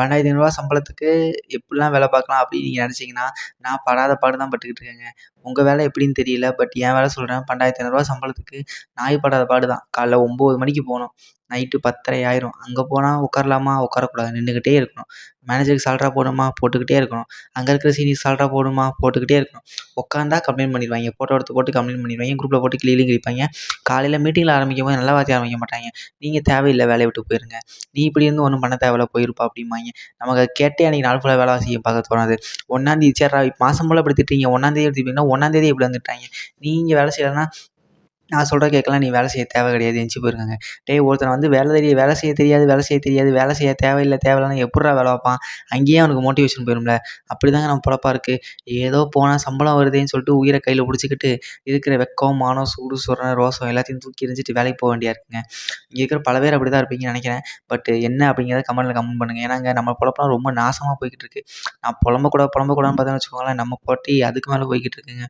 ரூ. 12,500 சம்பளத்துக்கு எப்படிலாம் வேலை பார்க்கலாம் அப்படின்னு நீங்க நெனச்சீங்கன்னா, நான் படாத பாடு தான் பட்டுக்கிட்டு இருக்கேங்க. உங்க வேலை எப்படின்னு தெரியல. பட் என் வேலை சொல்றேன். ரூ. 12,500 சம்பளத்துக்கு நாய் படாத பாடு தான். காலைல 9 மணிக்கு போணும். நைட்டு 10:30 ஆயிரும். அங்க போனா உட்காரலாமா? உட்காரக்கூடாது. நின்னுகிட்டே இருக்கணும். மேனேஜருக்கு சால்ரா போடணுமா? போட்டுக்கிட்டே இருக்கணும். அங்க இருக்கிற சீனியர்ஸ் சால்ரா போடணுமா? போட்டுக்கிட்டே இருக்கணும். உட்காந்தா கம்ப்ளைண்ட் பண்ணிருவாய்ங்க. ஃபோட்டோ எடுத்து போட்டு கம்ப்ளைண்ட் பண்ணிருவாய்ங்க. குரூப்ல போட்டு கிளி கிளின்னு கிழிப்பாய்ங்க. காலையில மீட்டிங்ல ஆரம்பிக்கும்போது நல்ல வார்த்தையா ஆரம்பிக்க மாட்டாய்ங்க. "நீங்க தேவையில்ல வேலைய விட்டு போயிருங்க. நீ இப்படி இருந்தும் ஒண்ணும் பண்ண தேவையில்ல போயிருப்பா" அப்படிம்பாய்ங்க. நமக்கு அத கேட்டே அன்னைக்கு நாள் ஃபுல்லா வேலை செய்ய பார்க்க தோணாது. 1ஆந்தேதி சேர்றா மாசம் ஃபுல்லா இப்படி திட்டுறீங்க. 1ஆந்தேதி திட்டுவீங்கன்னா 1ஆந்தேதி இப்படி வந்துட்டாய்ங்க. நீங்க வேலை செய்யலன்னா நான் சொல்றத கேட்கலாம். நீ வேலை செய்ய தேவை கிடையாது. எந்திச்சு போயிருங்கங்க. டேய் ஒருத்தன வந்து வேலை செய்ய தெரியாது, வேலை செய்ய தெரியாது, வேலை செய்ய தேவையில்ல, தேவையில்லன்னா எப்புட்றா வேலை பார்ப்பான்? அங்கேயே அவனுக்கு மோட்டிவேஷன் போயிரும்ல. அப்படிதாங்க நம்ம பொழப்பா இருக்கு. ஏதோ போனா சம்பளம் வருதேன்னு சொல்லிட்டு உயிர கையில புடிச்சுக்கிட்டு, இருக்கிற வெட்கம், மானம், சூடு, சொரணை, ரோசம் எல்லாத்தையும் தூக்கி எறிஞ்சிட்டு வேலைக்கு போ வேண்டியதா இருக்குங்க. இங்க இருக்கிற பல பேர் அப்படிதான் இருப்பீங்கன்னு நெனைக்கிறேன். பட் என்ன அப்படிங்கிறத கமெண்ட் பண்ணுங்க. ஏன்னாங்க நம்ம பொழப்புலாம் ரொம்ப நாசமா போய்க்கிட்டு இருக்கு. நான் புலம்பக்கூடாதுன்னு பார்த்தேன்னு வச்சுக்கோங்களேன், நம்ம பாட்டி அதுக்கு மேல போய்க்கிட்டு இருக்குங்க.